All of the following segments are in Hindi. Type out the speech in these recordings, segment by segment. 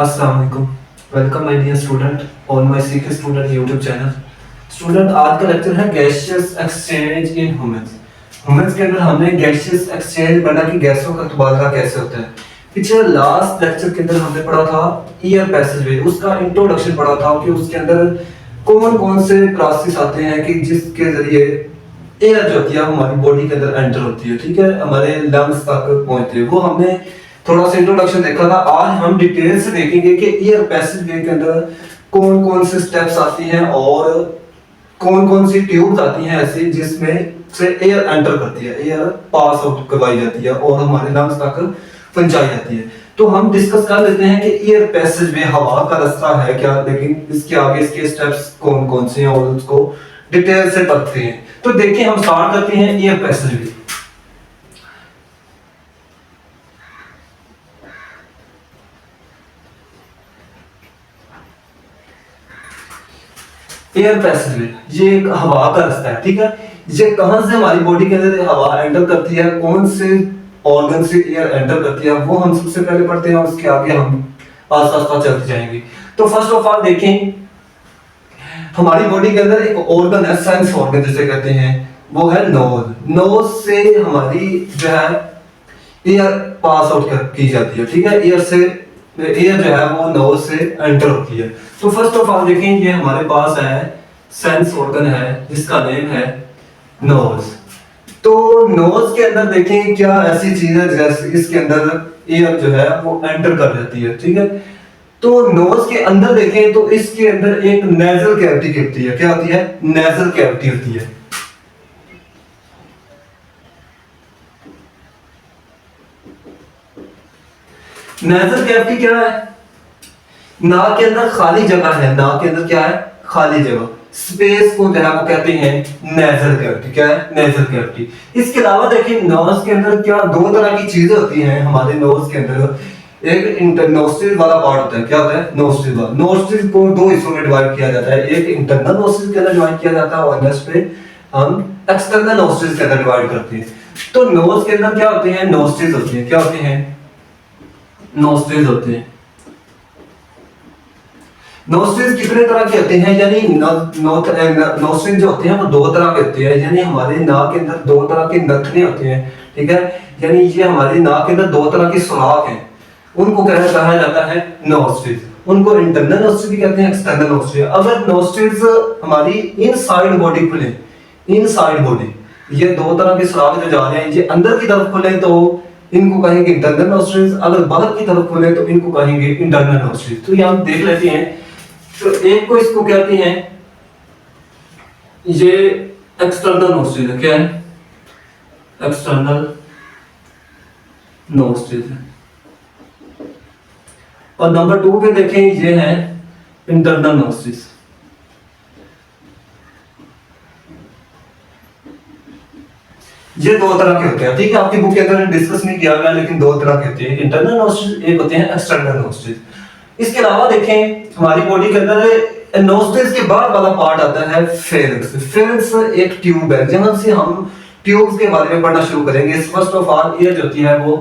अस्सलाम वालेकुम। Welcome my dear student on my CK student YouTube channel. Student, आज का लेक्चर है gaseous exchange in humans. Humans के अंदर हमने गैसियस एक्सचेंज पढ़ा कि गैसों का तबादला कैसे होता है। पिछले लास्ट लेक्चर के अंदर हमने पढ़ा था एयर पैसेजवे, उसका इंट्रोडक्शन पढ़ा था कि उसके अंदर कौन कौन से प्रोसेस आते हैं कि जिसके जरिए एयर जो होती है हमारी बॉडी के अंदर एंटर होती है, ठीक है, हमारे लंग्स तक पहुंचती है। वो हमने थोड़ा सा इंट्रोडक्शन देखा था। आज हम डिटेल से देखेंगे कि एयर पैसेजवे के अंदर कौन कौन से स्टेप्स आती हैं और कौन कौन सी ट्यूब्स आती हैं ऐसी जिसमें से एयर एंटर करती है, एयर पास आउट करवाई जाती है और हमारे लंग्स तक पहुंचाई जाती है। तो हम डिस्कस कर लेते हैं कि एयर पैसेजवे हवा का रास्ता है क्या, लेकिन इसके आगे इसके स्टेप्स कौन कौन से हैं और उसको डिटेल से पढ़ते हैं। तो देखिए, हम स्टार्ट करते हैं एयर पैसेजवे। एयर पैसेजवे ये एक हवा का रास्ता है, ठीक है। ये कहां से हमारी बॉडी के अंदर हवा एंटर करती है, कौन से ऑर्गन से एयर एंटर करती है, वो हम सबसे पहले पढ़ते हैं और उसके आगे हम आस्ता आस्ता चलते जाएंगे। तो फर्स्ट ऑफ ऑल देखें, हमारी बॉडी के अंदर एक ऑर्गन है, सेंस ऑर्गन जिसे कहते हैं, वो है नोज। नोज से हमारी जो है एयर पास आउट की जाती है, ठीक है। एयर जो है वो नोज से एंटर होती है। तो फर्स्ट ऑफ ऑल देखें, ये हमारे पास है सेंस ऑर्गन है जिसका नेम है नोज। तो नोज के अंदर देखें क्या ऐसी चीज है जैसे इसके अंदर एयर जो है वो एंटर कर जाती है, ठीक है। तो नोज के अंदर देखें तो इसके अंदर एक नेजल कैविटी होती है। क्या होती है? नेजल कैविटी होती है। नेजल कैविटी क्या है? नाक के अंदर खाली जगह है। नाक के अंदर क्या है? खाली जगह, स्पेस को जो है वो कहते हैं नेजल कैविटी। क्या है? Nasal cavity. इसके अलावा देखिए, नोज के अंदर क्या दो तरह की चीजें होती हैं हमारे नोज के अंदर। एक इंटरनोस्ट्रिल वाला पार्ट होता है। क्या होता है? नोस्ट्रिल वाला। नोस्ट्रिल को दो हिस्सों में डिवाइड किया जाता है। एक इंटरनल नोस्ट्रिल के अंदर डिवाइड किया जाता है और नेक्स्ट पे हम एक्सटर्नल नोस्ट्रिल के अंदर डिवाइड करते हैं। तो नोज के अंदर क्या होते हैं? नोस्ट्रिल्स होती हैं। क्या होते हैं? नोस्ट्रिल्स होते हैं। नोस्ट्रिल्स कितने तरह के होते हैं? यानी नोस्ट्रिल जो होते हैं वो दो तरह के होते हैं। यानी हमारे नाक के अंदर दो तरह के नथने होते हैं, ठीक है। यानी ये हमारी नाक के अंदर दो तरह की सुराख हैं, उनको कहा जाता है नोस्ट्रिल्स। उनको इंटरनल नोस्ट्रिल भी कहते हैं, एक्सटर्नल नोस्ट्रिल। अगर नोस्ट्रिल्स हमारी इनसाइड बॉडी खुले, इनसाइड बॉडी, ये दो तरह के सुराख जो जा रहे हैं ये अंदर की तरफ खुले तो इनको कहेंगे इंटरनल नोस्ट्रिल्स। अगर बाहर की तरफ खुले तो इनको कहेंगे इंटरनल नोस्ट्रिल्स। तो ये हम देख लेते हैं। तो एक को इसको कहते हैं, ये एक्सटर्नल नोस्ट्रिल है। क्या है? एक्सटर्नल नोस्ट्रिल है। और नंबर 2 पे देखें, ये है इंटरनल नोस्ट्रिल्स। ये दो तरह के होते हैं, ठीक है। आपकी बुक के अंदर डिस्कस नहीं किया गया, लेकिन दो तरह के होते हैं, इंटरनल नोस्ट्रिल, एक होते हैं एक्सटर्नल नोस्ट्रिल। इसके अलावा देखें, हमारी बॉडी के अंदर नोस्ट्रिल्स के बाद वाला पार्ट आता है फेरिंक्स। फेरिंक्स एक ट्यूब है जहां से हम ट्यूब्स के बारे में पढ़ना शुरू करेंगे। फर्स्ट ऑफ ऑल ये जो होती है वो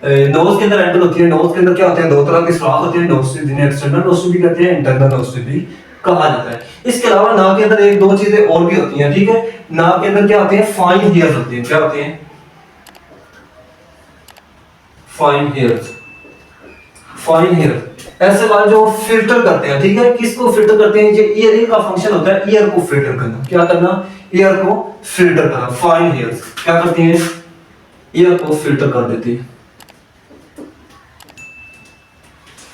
नोज के अंदर एंटर होती है। नोज के अंदर क्या होते हैं? दो तरह के सुराख होते हैं, नोस्ट्रिल, जिन्हें एक्सटर्नल नोस्ट्रिल भी कहते हैं, इंटरनल नोस्ट्रिल भी कहा जाता है। इसके अलावा नाक के अंदर एक दो चीजें और भी होती हैं, ठीक है। नाक के अंदर क्या होते हैं? फाइन हेयर्स होते हैं। क्या होते हैं? Fine hairs. फाइन हेयर ऐसे बाल जो फिल्टर करते हैं, ठीक है। किसको फिल्टर करते हैं? ये ईयरिंग का फंक्शन होता है, ईयर को फिल्टर करना। क्या करना? ईयर को फिल्टर करना। फाइन हेयर्स क्या करती हैं? ईयर को फिल्टर कर देती है,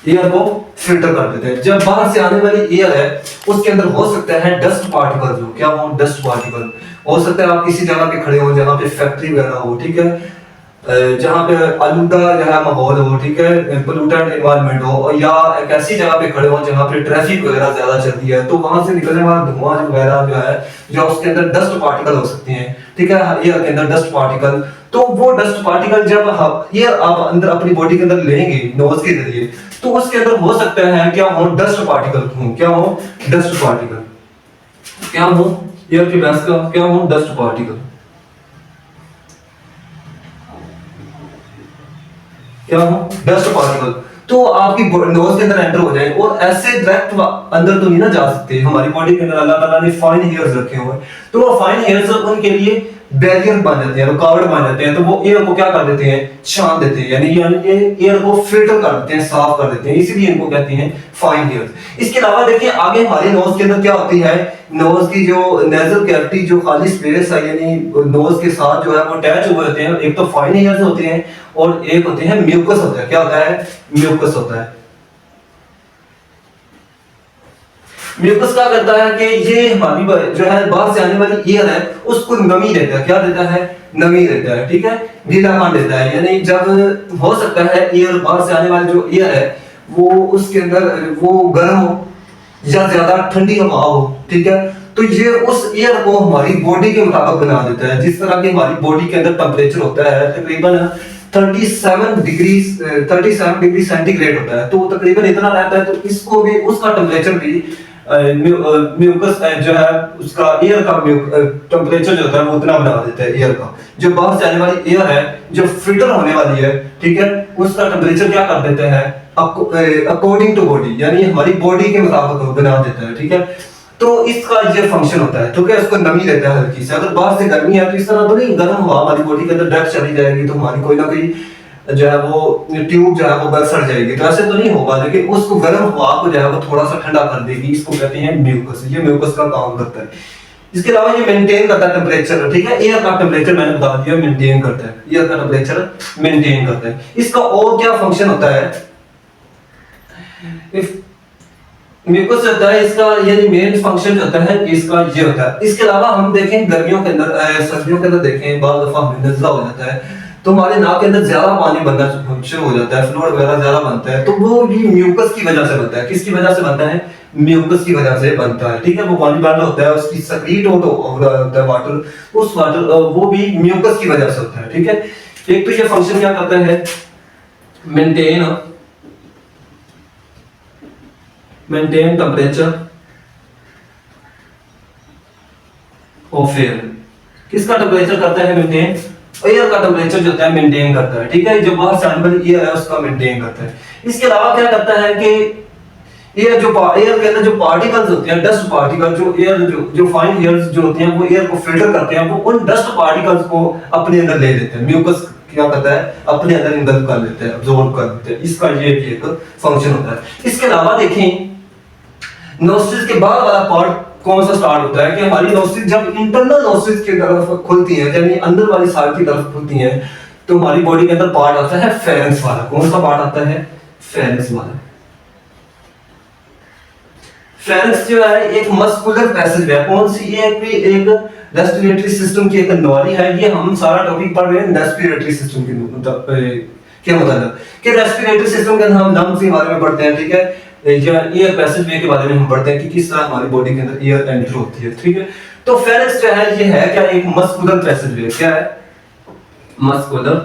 एयर को फिल्टर कर देते हैं। जब बाहर से आने वाली एयर है उसके अंदर हो सकता है डस्ट पार्टिकल, जो क्या हो? डस्ट पार्टिकल हो सकता है। आप किसी जगह पे खड़े हो जहां पे फैक्ट्री वगैरह हो, ठीक है, जहां पे आलूदा जो है माहौल हो, ठीक है, पोल्यूटेड एनवायरनमेंट हो, या एक ऐसी जगह पे खड़े हो जहां पे ट्रैफिक वगैरह ज्यादा चलती है, तो वहां से निकलने वाला धुआं वगैरह जो है, जो उसके अंदर डस्ट पार्टिकल हो सकते हैं, ठीक है, एयर के अंदर डस्ट पार्टिकल। तो वो डस्ट पार्टिकल जब एयर आप अंदर अपनी बॉडी के अंदर लेंगे नोज के जरिए, तो उसके अंदर हो सकता है क्या हो? डस्ट पार्टिकल हो। क्या हो? Dust particle. क्या हो? एयर के गैस का क्या हो? Dust particle. क्या हो? Dust particle. तो आपकी नोज के अंदर एंटर हो जाए और ऐसे डायरेक्ट अंदर तो नहीं ना जा सकते। हमारी बॉडी के अंदर अल्लाह ताला ने फाइन हेयर्स रखे हुए हैं, तो वो फाइन हेयर्स उनके लिए बैरियर बन जाते हैं, रुकावट बन जाते हैं, तो वो एयर को क्या कर देते हैं, छान देते हैं, यानी एयर को फिल्टर कर देते हैं, साफ कर देते हैं, इसीलिए इनको कहते हैं फाइन हेयर्स। इसके अलावा देखिए आगे हमारे नोज के अंदर क्या होती है, नोज की जो नेजल कैविटी जो खाली स्पेस है यानी नोज के साथ जो है वो अटैच हुए होते हैं, एक तो फाइन हेयर्स होते हैं और एक होते हैं म्यूकस होता है। क्या होता है, म्यूकस होता है। म्यूकस क्या करता है कि ये हमारी जो है बाहर से आने वाली एयर है उसको नमी देता है। क्या देता है, नमी देता है, ठीक है, गीलापन देता है। यानी जब हो सकता है एयर बाहर से आने वाली जो एयर है वो उसके अंदर वो गर्म हो या ज्यादा ठंडी हवा हो, ठीक है, तो ये उस एयर को हमारी बॉडी के मुताबिक बना देता है। जिस तरह की हमारी बॉडी के अंदर टेम्परेचर होता है तकरीबन 37 डिग्री सेंटीग्रेड होता है, तो तकरीबन इतना रहता है, तो इसको भी उसका टेम्परेचर भी म्यूकस जो है उसका एयर का टेम्परेचर जो होता है वो उतना बना देता है एयर का। जो बाहर से आने वाली एयर है जो फिल्टर होने वाली है, ठीक है, उसका टेम्परेचर क्या कर देते हैं अकॉर्डिंग टू बॉडी, यानी हमारी बॉडी के मुताबिक बना देता है, ठीक है। तो इसका ये फंक्शन होता है, तो क्या उसको नमी देता है हल्की से। अगर बाहर से गर्मी है तो इस तरह तो नहीं, गर्म हवा हमारी बॉडी के अंदर डायरेक्ट चली जाएगी तो हमारी कोई ना कोई जो है वो ट्यूब जो है वो बल सड़ जाएगी, तो ऐसे तो नहीं होगा, लेकिन उसको गर्म हवा को जो है वो थोड़ा सा ठंडा कर देगी। इसको कहते हैं म्यूकस, ये म्यूकस का काम करता है। इसके अलावा ये मेंटेन करता है टेम्परेचर, ठीक है, एयर का टेम्परेचर मैंने बता दिया मेंटेन करता है, एयर का टेम्परेचर मेंटेन करता है। इसका और क्या फंक्शन होता है, म्यूकस होता है इसका, यानी मेन फंक्शन जो होता है इसका ये होता है। इसके अलावा हम देखें गर्मियों के अंदर सर्दियों के अंदर देखें बार दफा हमें नज़ला हो जाता है तो हमारे नाक के अंदर ज्यादा पानी बनना शुरू हो जाता है, फ्लूइड वगैरह ज्यादा बनता है, तो वो भी म्यूकस की वजह से बनता है। किसकी वजह से बनता है, म्यूकस की वजह से बनता है, ठीक है। वो पानी बन होता है, उसकी सक्रीट होता है वाटर, उस वाटर वो भी म्यूकस की वजह से होता है, ठीक है। एक तो ये फंक्शन क्या करता है, मेंटेन टेम्परेचर ऑफ एयर। किसका टेम्परेचर करता है मेंटेन, एयर का टेम्परेचर जो होता है मेंटेन करता है, ठीक है, जो बाहर से आने वाली एयर है उसका मेंटेन करता है। इसके अलावा क्या करता है कि एयर के अंदर जो पार्टिकल्स होते हैं, डस्ट पार्टिकल, जो एयर जो फाइन एयर्स जो होते हैं वो एयर को फिल्टर करते हैं, वो उन डस्ट पार्टिकल्स को अपने अंदर ले लेते हैं। म्यूकस क्या करता है, अपने अंदर इंगल्फ कर लेते हैं, अब्सॉर्ब कर लेते हैं, इसका ये भी एक फंक्शन होता है। इसके अलावा देखें नोस्ट्रिल्स के बाद वाला पार्ट कौन सा स्टार्ट होता है कि हमारी नोस्ट्रिल जब इंटरनल नोस्ट्रिल्स की तरफ खुलती है, यानी अंदर वाली साइड की तरफ खुलती है, तो हमारी बॉडी के अंदर पार्ट आता है फेरेंक्स वाला। कौन सा पार्ट आता है, फेरेंक्स वाला। फेरेंक्स जो है एक मस्कुलर पैसेज है, कौन सी, एक रेस्पिरेटरी सिस्टम की एक नौरी है। ये हम सारा टॉपिक पढ़ रहे हैं रेस्पिरेटरी सिस्टम के मतलब कि रेस्पिरेटरी सिस्टम के अंदर हम लंग्स के बारे में पढ़ते हैं, ठीक है, या एयर पैसेज वे के बारे में हम पढ़ते हैं कि किस तरह हमारी बॉडी के अंदर एयर एंटर होती है, ठीक है। तो फेरेंक्स जो है ये है क्या, एक मस्कुलर पैसेज वे। क्या है, मस्कुलर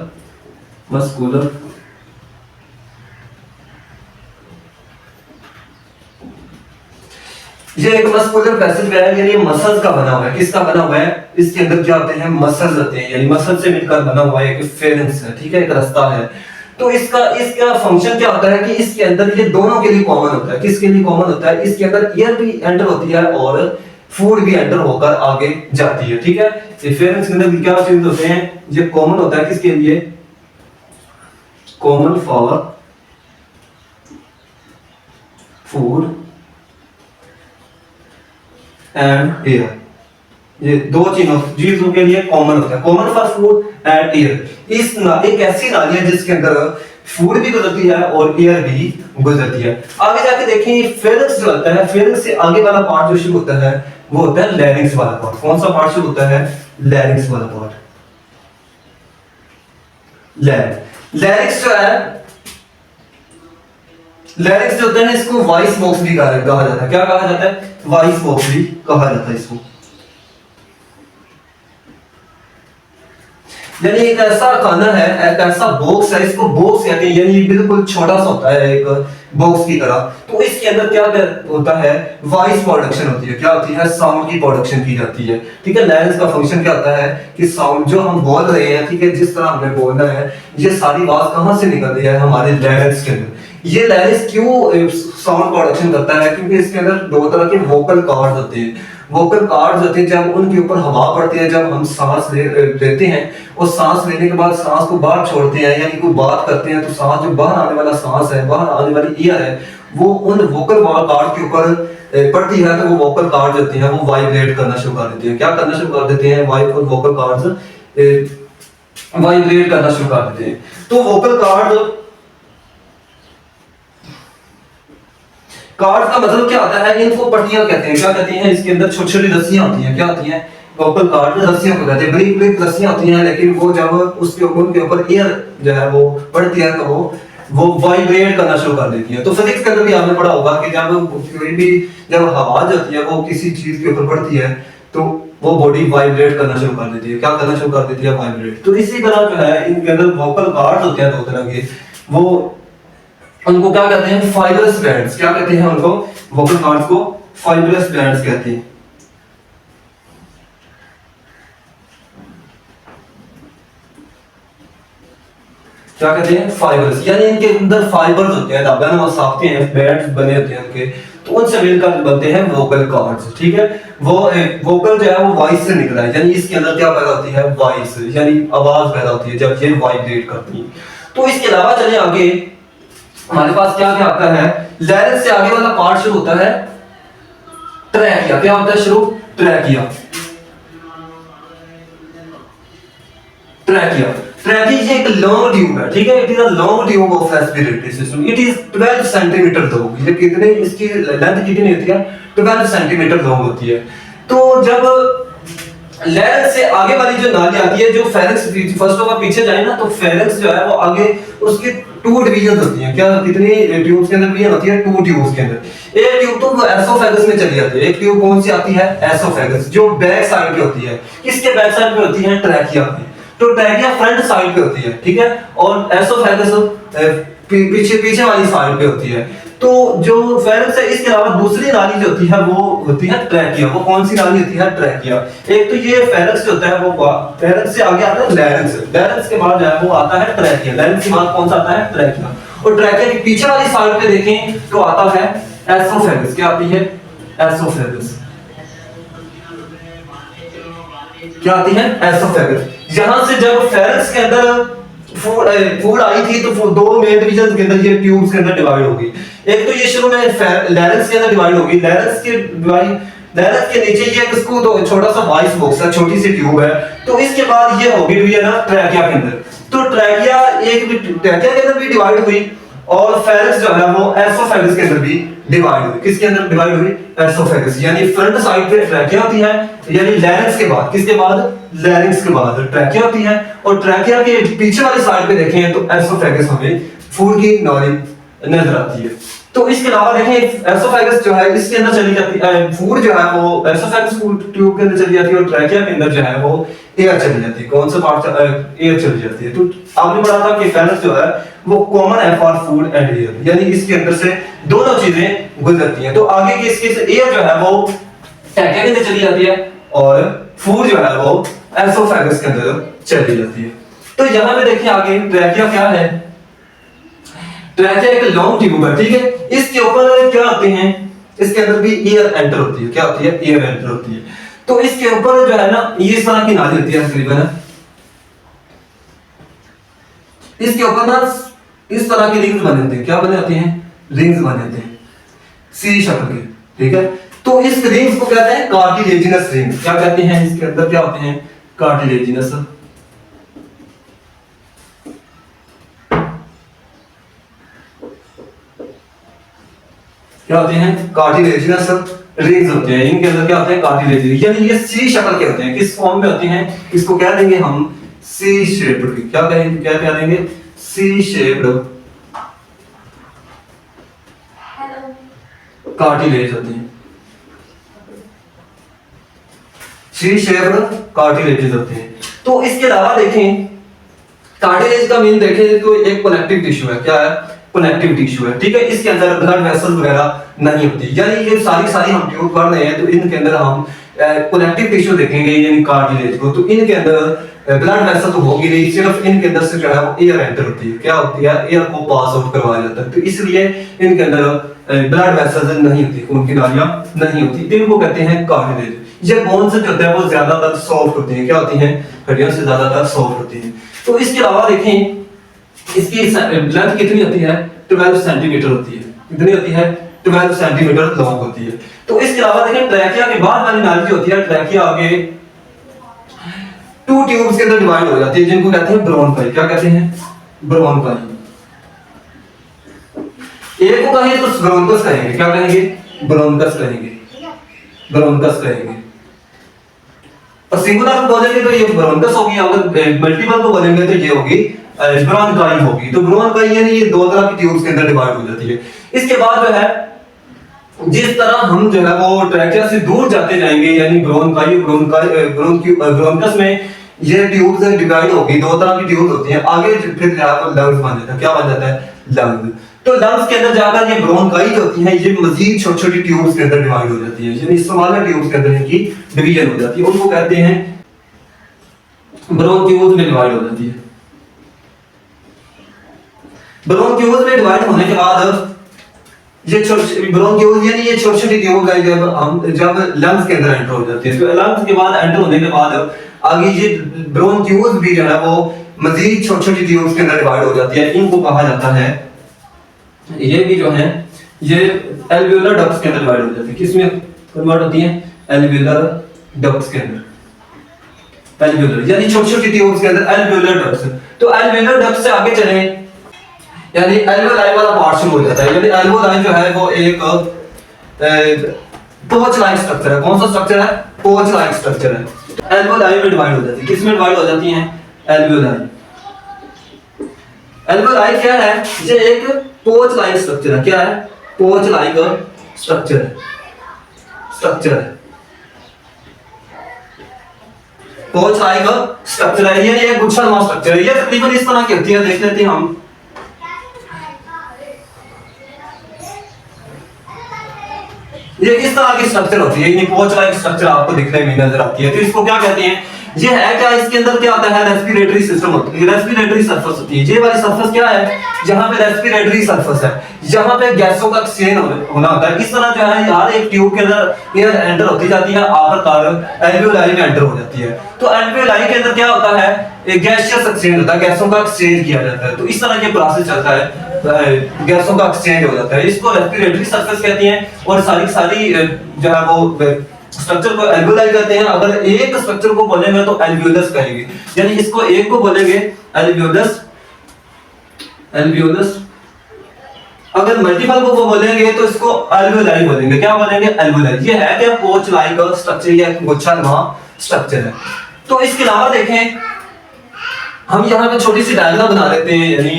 ये एक मस्कुलर पैसेज वे है, यानी मसल्स का बना हुआ है। किसका बना हुआ है, इसके अंदर क्या होते हैं, मसल्स होते हैं, यानी मसल से मिलकर बना हुआ है एक फेरेंक्स है, ठीक है, एक रास्ता है। तो इसका फंक्शन क्या होता है कि इसके अंदर ये दोनों के लिए कॉमन होता है। किसके लिए कॉमन होता है, इसके अंदर एयर भी एंटर होती है और फूड भी एंटर होकर आगे जाती है, ठीक है। फेरेंक्स के अंदर क्या चीज होते हैं, ये कॉमन होता है किसके लिए, common for food and air. ये दो चीजों के लिए कॉमन होता है, common for food and air. एक ऐसी नाली है जिसके अंदर फूड भी गुजरती है और एयर भी गुजरती है। आगे जाके देखें फेरेंक्स जो होता है, फेरेंक्स से आगे वाला पार्ट जो शुरू होता है वो होता है लैरिंक्स वाला पार्ट। कौन सा पार्ट शुरू होता है, लैरिंक्स वाला पार्ट। लैरिंक्स जो है, लैरिंक्स जो होता है इसको वॉइस बॉक्स भी कहा जाता है। क्या कहा जाता है, वॉइस बॉक्स भी कहा जाता है इसको। यानी एक ऐसा खाना है, एक ऐसा बॉक्स है, इसको बॉक्स कहते हैं, यानी बिल्कुल छोटा सा होता है एक बॉक्स की तरह। तो इसके अंदर क्या होता है, वॉइस प्रोडक्शन होती है। क्या होती है, साउंड की प्रोडक्शन की जाती है, ठीक है। लैरिंक्स का फंक्शन क्या होता है कि साउंड जो हम बोल रहे हैं, ठीक है, जिस तरह हमें बोलना है, ये सारी बात कहां से निकल रही है, हमारे लैरिंक्स के अंदर। ये लैरिंक्स क्यों साउंड प्रोडक्शन करता है? क्योंकि इसके अंदर दो तरह के वोकल कॉर्ड्स होते हैं। वोकल कॉर्ड्स होते हैं, जब उनके ऊपर हवा पड़ती है, जब हम सांस लेते हैं और सांस लेने के बाद सांस को बाहर छोड़ते हैं, यानी कोई बात करते हैं, तो सांस जो बाहर आने वाला सांस है, बाहर आने वाली एयर है, वो उन वोकल कॉर्ड के ऊपर पड़ती है, तो वो वोकल कॉर्ड होते हैं वो वाइब्रेट करना शुरू कर देते हैं। क्या करना शुरू कर देते हैं? वोकल कॉर्ड्स वाइब्रेट करना शुरू कर देते हैं। तो वोकल कार्ड का मतलब क्या होता है? इनको पट्टियां कहते हैं। क्या कहते हैं? इसके अंदर छोटी छोटी रस्सियां होती हैं। क्या होती हैं? वोकल कार्ड में रस्सियों को कहते हैं। बड़ी बड़ी रस्सियां होती हैं, लेकिन वो जब उसके ऊपर एयर जो है वो पड़ती है, तो वो वाइब्रेट करना शुरू कर देती है। तो फिजिक्स के अंदर भी आपने पढ़ा होगा कि जब हवा होती है वो किसी चीज के ऊपर पड़ती है, तो वो बॉडी वाइब्रेट करना शुरू कर देती है। क्या करना शुरू कर देती है? वाइब्रेट। तो इसी तरह जो है इनके अंदर वोकल कार्ड्स होते हैं दो तरह के। वो उनको क्या कहते हैं? Fibrous bands. क्या कहते हैं उनको? वोकल कॉर्ड्स को फाइब्रस बैंड्स कहते हैं। क्या कहते हैं? फाइबर्स, यानी इनके अंदर फाइबर्स होते हैं, धागा ना साखते हैं, बैंड्स बने होते हैं उनके, तो उनसे मिलकर बनते हैं वोकल कॉर्ड्स। ठीक है, वो वोकल जो है वो वॉइस से निकला है, यानी इसके अंदर क्या पैदा होती है? वॉइस, यानी आवाज पैदा होती है जब ये वाइब्रेट करती है। तो इसके अलावा चले आगे, हमारे पास क्या क्या आता है? लैरिंक्स से आगे वाला पार्ट शुरू होता है ट्रैकिया। क्या होता है शुरू? ट्रैकिया। ट्रैकिया एक लॉन्ग ट्यूब है। ठीक है, it is a long tube of respiratory system. It is 12 centimetre long. ये कितने, इसकी लेंथ कितनी होती है? 12 सेंटीमीटर लॉन्ग होती है। तो जब लैरिंक्स से आगे वाली जो नाली आती है, जो फेरिंक्स, फर्स्ट ऑफ ऑल पीछे जाए ना, तो फेरिंक्स जो है वो आगे उसकी 2 डिवीजन होती हैं। क्या कितनी ट्यूब्स के अंदर डिवीजन होती है? 2 ट्यूब्स के अंदर। एक ट्यूब तो वो एसोफेगस में चली जाती है। एक ट्यूब कौन सी आती है? एसोफेगस, जो बैक साइड पे होती है। किसके बैक साइड पे होती है? ट्रैकिया पे। तो ट्रैकिया फ्रंट साइड पे होती है। ठीक है, और एसोफेगस पीछे वाली साइड पे होती है। तो जो फेरिंक्स है, इसके अलावा दूसरी नाली जो होती है वो होती है ट्रैकिया। वो कौन सी नाली होती है? ट्रैकिया। एक तो ये फेरिंक्स जो होता है वो, फेरिंक्स से आगे आता है लैरिंक्स। लैरिंक्स के बाद जो है वो आता है ट्रैकिया। लैरिंक्स के बाद कौन सा आता है? ट्रैकिया। और ट्रैकिया की पीछे वाली साइड पे देखें तो आता है एसोफेगस। क्या आती है? एसोफेगस। क्या आती है? एसोफेगस। यहां से जब फेरिंक्स के अंदर फूड आई थी, तो 2 मेन डिवीजन के अंदर ये ट्यूब्स के अंदर डिवाइड हो गई। एक तो ये शुरू में लैरिंक्स के अंदर डिवाइड हो गई। लैरिंक्स के नीचे ये किसको, तो छोटा सा वॉइस बॉक्स है, छोटी सी ट्यूब है। तो इसके बाद ये होगी डिवीजन है ट्रैकिया के अंदर। तो ट्रैकिया के अंदर भी डिवाइड हुई, और फेरिंक्स जो है वो एसोफेगस के अंदर भी डिवाइड हुई। किसके अंदर डिवाइड हुई? एसोफेगस। यानी फ्रंट साइड पे ट्रैकिया होती है, यानी लैरिंक्स के बाद। किसके बाद? लैरिंक्स के बाद ट्रैकिया होती है, और ट्रैकिया के पीछे वाली साइड पे देखें तो एसोफेगस हमें फूड की नाली नजर आती है। तो इसके अलावा देखें एसोफेगस जो है इसके अंदर चली जाती है, फूड जो है वो एसोफेगस ट्यूब के अंदर चली जाती है, और ट्रैकिया के अंदर जो है वो एयर चली जाती है। कौन सा पार्ट? एयर चली जाती है। तो आपने पढ़ा था कि फेरिंक्स जो है वो कॉमन है फॉर फूड एंड एयर, यानी इसके अंदर से दोनों चीजें गुजरती हैं। तो आगे की इसके एयर जो है वो ट्रैकिया के अंदर चली जाती है, और फूड जो है वो एसोफेगस के अंदर चली जाती है। तो यहां पे देखिए आगे ट्रैकिया क्या है? ट्रैकिया एक लॉन्ग ट्यूब है। ठीक है, इसके ऊपर क्या होते हैं? इसके अंदर भी एयर एंटर होती है। क्या होती है? एयर एंटर होती है। तो इसके ऊपर जो है ना, ये इस तरह की नाली होती है तकरीबन। इसके ऊपर ना इस तरह के रिंग्स बने होते हैं। क्या बने होते हैं? रिंग्स बने होते हैं सी शक्ल के। ठीक है, तो इस रिंग्स को कहते हैं कार्टिलेजिनस रिंग्स। क्या कहते हैं? इसके अंदर क्या होते हैं? कार्टिलेजिनस। क्या होते हैं? कार्टिलेजिनस रिंग्स होते हैं। इनके अंदर क्या होते हैं? कार्टिलेजिनस, यानी ये सी शक्ल के होते हैं। किस फॉर्म में होते हैं? इसको क्या देंगे हम? C shaped. क्या कहेंगे? क्या कह देंगे? सी शेप्ड कार्टिलेज होते हैं। सी शेप्ड कार्टिलेजेस होते हैं। तो इसके अलावा देखें, कार्टिलेज का मीन देखें तो एक कनेक्टिव टिश्यू है। क्या है? कनेक्टिव टिश्यू है। ठीक है, इसके अंदर ब्लड वेसल वगैरह नहीं होती, यानी ये सारी हम ट्यूब पढ़ रहे हैं, तो इनके अंदर हम कनेक्टिव टिश्यू देखेंगे यानी कार्टिलेज को, तो इनके अंदर ब्लड वेसल तो होगी नहीं, सिर्फ इनके अंदर से जो है वो एयर एंटर होती है, क्या होती है, एयर को पास आउट करवाया जाता है, तो इसलिए इनके अंदर ब्लड वेसल्स नहीं होती, खून की नालियां नहीं होती, तो इनको कहते हैं कार्टिलेज। ये बोन से जो होता है वो ज्यादातर सॉफ्ट होती है, क्या होती है, हड्डियों से ज्यादातर सॉफ्ट होती है। तो इसके अलावा देखें इसकी लेंथ कितनी होती है, 12 सेंटीमीटर होती है, कितनी होती है, 12 सेंटीमीटर लॉन्ग होती है। तो इसके अलावा देखें ट्रैकिया के बाद वाली नाली जो होती है, ट्रैकिया आगे 2 ट्यूब्स के अंदर डिवाइड हो जाती है, जिनको कहते हैं ब्रोनकाई, क्या कहते हैं, ब्रोनकाई। एक को कहें तो ब्रोनकस कहेंगे, क्या कहेंगे, ब्रोनकस कहेंगे, ब्रोनकस कहेंगे। और सिंगुलर को बोलेंगे तो ये ब्रोनकस होगी, अगर मल्टीपल को बोलेंगे तो ये होगी ब्रोनकाई होगी। तो ब्रोनकाई यानी ये 2 तरह की ट्यूब्स के अंदर डिवाइड हो जाती है। इसके बाद जो है जिस तरह हम जो है वो ट्रैकिया से दूर जाते जाएंगे, यानी ब्रोनकाई ब्रोनकस में ये ट्यूब्स डिवाइड होगी, 2 तरह की ट्यूब्स होती हैं, आगे फिर लंग्स बन जाता है, क्या बन जाता है, लंग्स। तो लंग्स के अंदर जाकर ये ब्रोनकाई जो होती है ये मजीद छोटी छोटी ट्यूब्स के अंदर डिवाइड हो जाती है, यानी स्मॉलर ट्यूब्स के अंदर इनकी डिवीजन हो जाती है, उनको कहते हैं ब्रोनक्यूल्स में डिवाइड हो जाती है। ब्रोनक्यूल्स में डिवाइड होने के बाद ये ब्रोनक्यूल्स यानी ये छोटी छोटी ट्यूब्स है, जब लंग्स के अंदर एंटर हो जाती है, तो लंग्स के बाद एंटर होने के बाद आगे ये ब्रोनक्यूल्स भी जो है वो मजीद छोटी छोटी ट्यूब्स के अंदर डिवाइड हो जाती है, इनको कहा जाता है, ये भी जो है ये एल्वियोलर डक्ट्स के अंदर डिवाइड हो जाती है, किसमें कन्वर्ट होती है, एल्वियोलर डक्ट्स के अंदर, एल्वियोलर यानी छोटी छोटी ट्यूब्स के अंदर एल्वियोलर डक्ट्स। तो एल्वियोलर डक्ट्स से आगे चले यानी एल्वियोलाई वाला पार्ट शुरू हो जाता है, यानी एल्वियोलाई जो है वो एक पोच लाइक स्ट्रक्चर है, कौन सा स्ट्रक्चर है, पोच लाइक स्ट्रक्चर है। एल्वियोलाई में डिवाइड हो जाती है, किसमें डिवाइड हो जाती हैं, एल्वियोलाई। एल्वियोलाई क्या है, ये एक पोच लाइक स्ट्रक्चर है, क्या है, पोच लाइक स्ट्रक्चर है, स्ट्रक्चर है, पोच लाइक स्ट्रक्चर है, ये एक गुच्छानुमा स्ट्रक्चर है, ये तकरीबन इस तरह की होती है, देख लेते हैं हम। ये इस तरह की स्ट्रक्चर होती है, यानी पोच लाइक स्ट्रक्चर आपको दिखने में नजर आती है। तो इसको क्या कहते हैं, ये है क्या, इसके अंदर क्या आता है, रेस्पिरेटरी सिस्टम होती है, रेस्पिरेटरी सरफेस होती है। ये वाली सरफेस क्या है, जहां पे रेस्पिरेटरी सरफेस है, जहां पे गैसों का एक्सचेंज होना होता है। इस तरह जो है हर एक ट्यूब के अंदर एयर एंटर होती जाती है, आखिरकार एल्वियोलाई में एंटर हो जाती है। तो एल्वियोलाई के अंदर क्या होता है, एक गैसियस एक्सचेंज होता है, गैसों का एक्सचेंज किया जाता है। तो इस तरह ये प्रोसेस चलता है, गैसों का एक्सचेंज हो जाता है, इसको रेस्पिरेटरी सरफेस कहते हैं। और सारी जो है वो स्ट्रक्चर को एल्वियोलाई कहते हैं। अगर एक स्ट्रक्चर को बोलेंगे तो एल्वियोलस कहेंगे, यानी इसको एक को बोलेंगे एल्वियोलस, एल्वियोलस। अगर मल्टीपल को बोलेंगे तो इसको एल्वियोलाई बोलेंगे, क्या बोलेंगे, एल्वियोलाई। ये है क्या, पोच लाइक स्ट्रक्चर या गुच्छानुमा स्ट्रक्चर है। तो इसके अलावा देखें हम यहाँ पे छोटी सी डायग्राम बना लेते हैं, यानी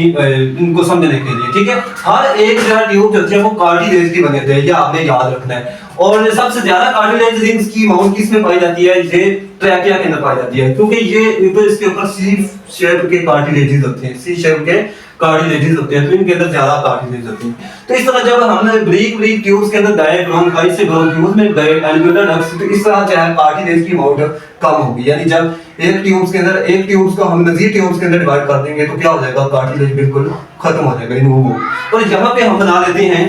इनको समझने के लिए, ठीक है। हर एक जो है ट्यूब जो है वो कार्टिलेज की बने थे, ये आपने याद रखना है। और सबसे ज्यादा कार्टिलेज रिंग्स की अमाउंट किसमें पाई जाती है, ये ट्रैकिया के अंदर पाई जाती है, क्योंकि ये ऊपर इसके ऊपर सी शेप के कार्टिलेजेस होते हैं, सी शेप के कार्टिलेजेस होते हैं, तो इनके अंदर ज्यादा कार्टिलेज होती हैं। तो इस तरह जब हमने ब्रीक ब्रीक ट्यूब्स के अंदर गए, ब्रोनकाई से ब्रोनक्यूल्स में गए, एल्वियोलर डक्ट्स, तो इस तरह जो है कार्टिलेज की अमाउंट कम होगी। यानी जब एक ट्यूब्स के अंदर एक ट्यूब्स को हम मजीद ट्यूब्स के अंदर डिवाइड कर देंगे तो क्या हो जाएगा, कार्टिलेज बिल्कुल खत्म हो जाएगा, रिमूव हो। और यहाँ पे हम बना लेते हैं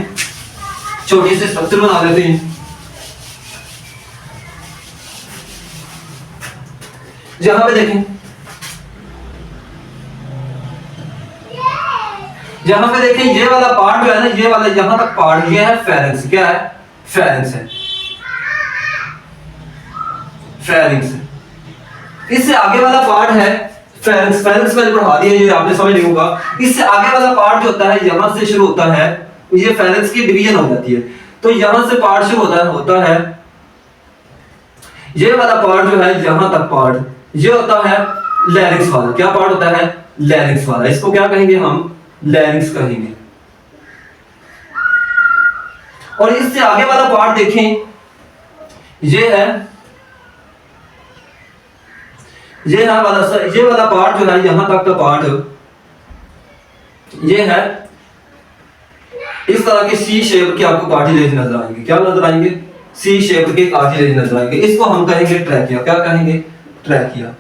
छोटी सी स्ट्रक्चर बना लेते हैं। यहां पे देखें, यहां पे देखें ये वाला पार्ट जो है ना, ये वाला यहां तक पार्ट ये है फेरेंक्स, क्या है, फेरेंक्स है, फेरेंक्स। इससे आगे वाला पार्ट है फेरेंक्स, फेरेंक्स मैंने पढ़ा दिया, ये आपने समझ नहीं होगा। इससे आगे वाला पार्ट जो होता है यहां से शुरू होता है, ये फेरेंक्स की डिवीजन हो जाती है। तो यहां से पार्ट शुरू होता है ये वाला पार्ट जो है यहां तक पार्ट, ये होता है लैरिंक्स वाला। क्या पार्ट होता है, लैरिंक्स वाला। इसको क्या कहेंगे हम, लैरिंक्स कहेंगे। और इससे आगे वाला पार्ट देखें, ये है ये वाला पार्ट जो है यहां तक का पार्ट, ये है इस तरह के सी शेप के आपको कार्टिलेज नजर आएंगे। क्या नजर आएंगे, सी शेप के कार्टिलेज नजर आएंगे, इसको हम कहेंगे ट्रैकिया। क्या कहेंगे? ट्रैकिया।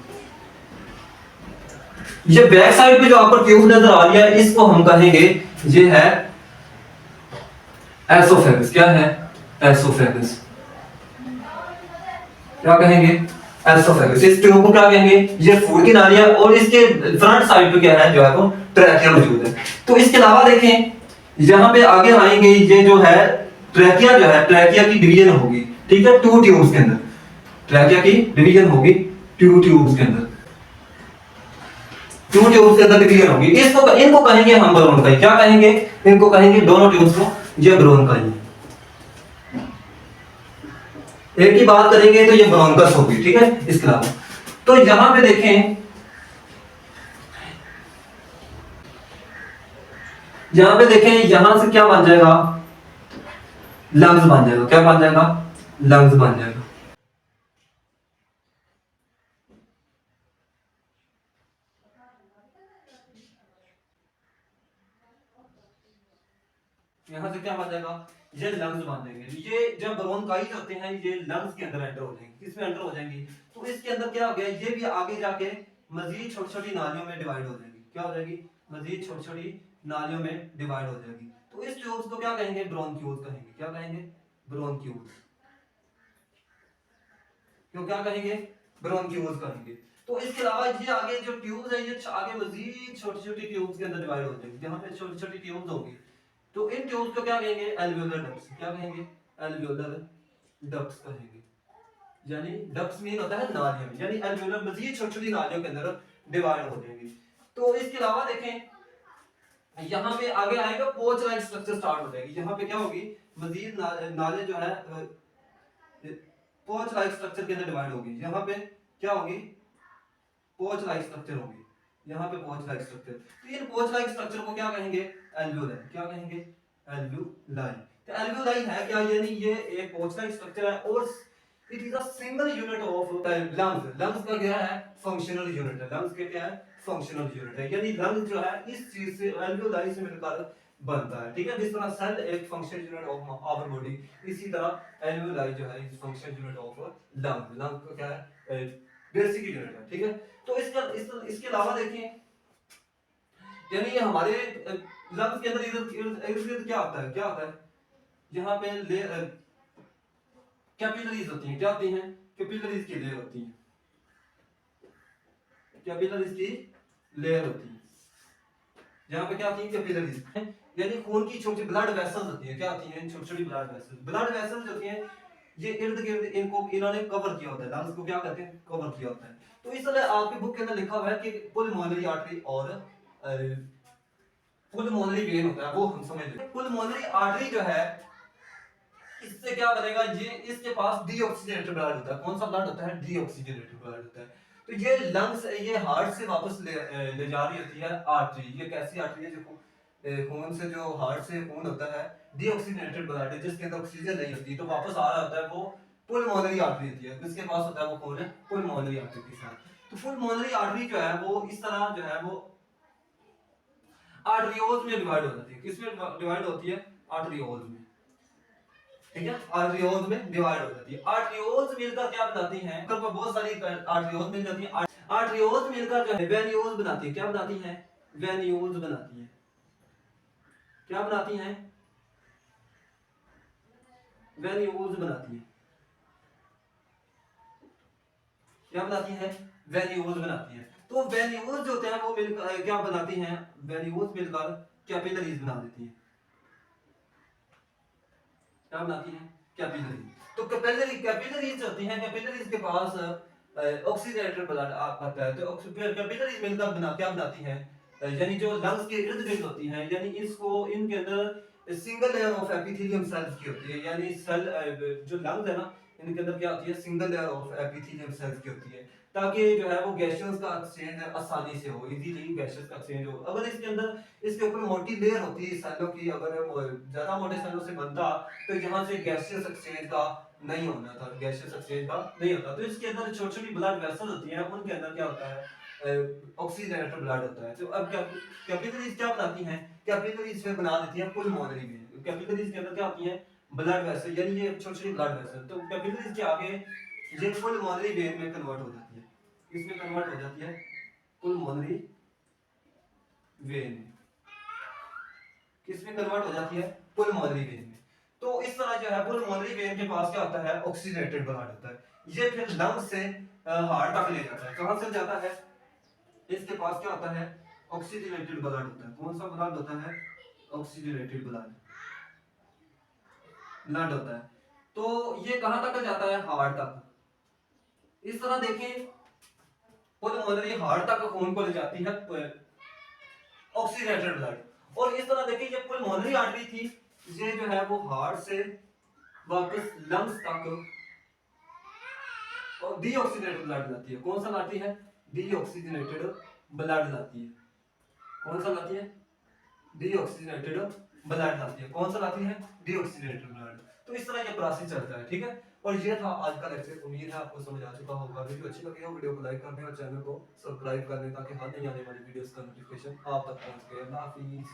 ये बैक साइड पे जो आपको ट्यूब नजर आ रही है, इसको हम कहेंगे ये है एसोफेगस। क्या है? एसोफेगस। क्या कहेंगे? एसोफेगस। इस ट्यूब को क्या कहेंगे? ये फूड की नाली है और इसके फ्रंट साइड पे क्या है जो है वो ट्रैकिया मौजूद है। तो इसके अलावा देखें यहां पे आगे आएंगे, ये जो है ट्रैकिया जो है, ट्रैकिया की डिवीजन होगी, ठीक है, टू ट्यूब्स के अंदर। ट्रैकिया की डिवीजन होगी टू ट्यूब्स के अंदर, टू ट्यूब्स के अंदर डिवीजन होगी। इसको इनको कहेंगे हम ब्रोंकाई। क्या कहेंगे? इनको कहेंगे दोनों ट्यूब्स को ये ब्रोंकाई। एक की बात करेंगे तो ये ब्रोंकस होगी, ठीक है। इसके अलावा तो यहां पे देखें, यहां पे देखें, यहां से क्या बन जाएगा? लंग्स बन जाएगा। क्या बन जाएगा? लंग्स बन जाएगा। यहां से क्या बन जाएगा? ये लंग्स बन जाएंगे। ये जब ब्रोंकाइज होते हैं ये लंग्स के अंदर एंटर हो जाएंगे। किसमें एंटर हो जाएंगी? तो इसके अंदर क्या हो गया, ये भी आगे जाके मजीद छोटी छोटी नालियों में डिवाइड हो जाएगी। क्या हो जाएगी? मजीद छोटी छोटी नालियों में डिवाइड हो जाएगी। तो इस ट्यूब्स को क्या कहेंगे? ब्रोंक्यूल्स कहेंगे। क्या कहेंगे? ब्रोंक्यूल्स। क्यों क्या कहेंगे? ब्रोंक्यूल्स कहेंगे। तो इसके अलावा ये आगे जो ट्यूब्स है, ये आगे मजीद छोटी छोटी ट्यूब्स के अंदर डिवाइड हो जाएंगी, जहां पे छोटी छोटी ट्यूब्स होंगी। तो इन ट्यूब्स को क्या कहेंगे? Alveolar ducts. क्या कहेंगे? एल्वियोलर डक्ट्स कहेंगे। यानी डक्ट्स मीन होता है नालियां, यानी एल्वियोलर मजीद छोटी छोटी नालियों के अंदर डिवाइड हो जाएंगी। तो इसके अलावा देखें यहां पे आगे आएगा पोच लाइक स्ट्रक्चर स्टार्ट हो जाएगी। यहां पे क्या होगी? मजीद नाले जो है पोच लाइक स्ट्रक्चर के अंदर डिवाइड होगी। यहां पे क्या होगी? पोच लाइक स्ट्रक्चर होगी। यहां पे पोच लाइक स्ट्रक्चर। तो इन पोच लाइक स्ट्रक्चर को क्या कहेंगे? एल्वियोलाई। क्या कहेंगे? एल्वियोलाई। तो एल्वियोलाई है क्या? यानी ये एक पोच लाइक स्ट्रक्चर है और it is a single unit of lungs. Lungs का क्या है? फंक्शनल यूनिट है। लंग्स के क्या है? फंक्शनल यूनिट है। यानी लंग्स जो है इस चीज से एल्वियोलाई से मिलकर बनता है, ठीक है। जिस तरह सेल एक function unit of our body, इसी तरह एल्वियोलाई जो है इस function unit of lung. Lung का क्या है? बेसिक यूनिट है, ठीक है। तो इसके अलावा देखिए, यानी ये हमारे लंग्स के अंदर इर्द गिर्द क्या होता है? क्या होता है? यहाँ पे कैपिलरीज होती हैं। क्या होती हैं? कैपिलरीज की लेयर होती है। कैपिलरीज की लेयर होती है। यहाँ पे क्या होती है? कैपिलरीज, यानी खून की छोटी ब्लड वेसल्स होती है। क्या होती हैं? छोटी छोटी ब्लड वेसल्स। ब्लड वेसल्स होती हैं, ये इर्द गिर्द इनको इन्होंने कवर किया होता है। लंग्स को क्या कहते हैं? कवर किया होता है। तो इसलिए आपकी बुक के अंदर लिखा हुआ है कि पुलमोनरी आर्टरी और पुलमोनरी वेन होता है, वो हम समझ लें। पुलमोनरी आर्टरी जो है इससे क्या बनेगा? ये इसके पास डीऑक्सीजनेटेड ब्लड होता है। कौन सा ब्लड होता है? डीऑक्सीजनेटेड ब्लड होता है। तो ये लंग्स ये हार्ट से वापस ले जा रही होती है आर्टरी। ये कैसी आर्टरी है? जो खून से, जो हार्ट से खून होता है डीऑक्सीजनेटेड ब्लड है, जिसके अंदर ऑक्सीजन नहीं होती, तो वापस आ रहा होता है, वो पुलमोनरी आर्टरी होती है। किसके पास होता है? वो कौन है? पुलमोनरी आर्टरी के साथ। तो पुलमोनरी आर्टरी जो है वो इस तरह जो है वो आर्टरियोल्स में डिवाइड हो जाती है। किसमें डिवाइड होती है? आर्टरियोल्स में, ठीक है। आर्टरियोल्स में डिवाइड हो जाती है। आर्टरियोल्स मिलकर क्या बनाती हैं? पर बहुत सारी आर्टरियोल्स मिल जाती हैं। आर्टरियोल्स मिलकर जो है वेन्यूल्स बनाती है। क्या बनाती हैं? वेन्यूल्स बनाती हैं। क्या बनाती हैं? वेन्यूल्स बनाती हैं। क्या बनाती हैं? वेन्यूल्स बनाती हैं। तो वेन्यूल्स जो होते हैं वो मिलकर क्या बनाती हैं? वेन्यूल्स मिलकर कैपिलरीज बना देती हैं। क्या बनाती हैं? कैपिलरी। तो कैपिलरीज होती हैं, कैपिलरीज के पास ऑक्सीजनेटेड ब्लड आता है। तो कैपिलरीज मिलकर क्या बनाती हैं? यानी जो लंग्स के इर्द गिर्द होती हैं, यानी इसको इनके अंदर single layer of epithelium cells की होती है। यानी सेल जो लंग्स है ना, इनके अंदर क्या होती है? Single layer of epithelium cells की होती है, ताकि जो है वो गैसेस का एक्सचेंज आसानी से हो, इजीली गैसेस का एक्सचेंज हो। अगर इसके अंदर इसके ऊपर मोटी लेयर होती है सेलों की, अगर ज्यादा मोटे सेलों से बनता, तो यहाँ से गैसियस एक्सचेंज का नहीं होना था, गैसियस एक्सचेंज का नहीं होता। तो इसके अंदर छोटी छोटी ब्लड वेसल्स होती हैं, उनके अंदर क्या होता है? ऑक्सीजनेटेड ब्लड होता है। तो अब कैपिलरीज क्या बनाती हैं? कैपिलरीज फिर बना देती हैं पुलमोनरी वेन। कैपिलरीज के अंदर क्या होती हैं? ब्लड वेसल यानी ये छोटे छोटे ब्लड वेसल, तो कैपिलरीज के आगे ये पुलमोनरी वेन में कन्वर्ट हो जाती है, इसमें कन्वर्ट हो जाती है पुलमोनरी वेन में, किसमें कन्वर्ट हो जाती है पुलमोनरी वेन में। तो इस तरह जो है पुलमोनरी वेन के पास क्या होता है ऑक्सीजनेटेड ब्लड होता है, ये फिर लंग से हार्ट तक ले जाता है। कहां से जाता है, इसके पास क्या होता है ऑक्सीजनेटेड ब्लड होता है। कौन सा ब्लड होता है ऑक्सीजनेटेड ब्लड ब्लड होता है। तो ये कहां तक जाता है हार्ट तक। इस तरह देखें पुलमोनरी हार्ट तक खून को ले जाती है ऑक्सीजनेटेड ब्लड, और इस तरह देखिए ये पुलमोनरी आर्टरी थी, ये जो है वो हार्ट से वापस लंग्स तक और डीऑक्सीजनेटेड ब्लड लाती है। कौन सा लाती है डीऑक्सीजनेटेड ब्लड लाती है। कौन सा लाती है डीऑक्सीजनेटेड ब्लड लाती है। कौन सा लाती है डीऑक्सीजनेटेड ब्लड। तो इस तरह ये प्रोसेस चलता है, ठीक है। और ये था आज का लेक्चर, उम्मीद है आपको समझ आ चुका होगा। वीडियो अच्छी लगी हो वीडियो को लाइक कर दें और चैनल को सब्सक्राइब कर दें ताकि हर नई आने वाली वीडियोस का नोटिफिकेशन आप तक पहुंच सके। अल्लाह हाफिज।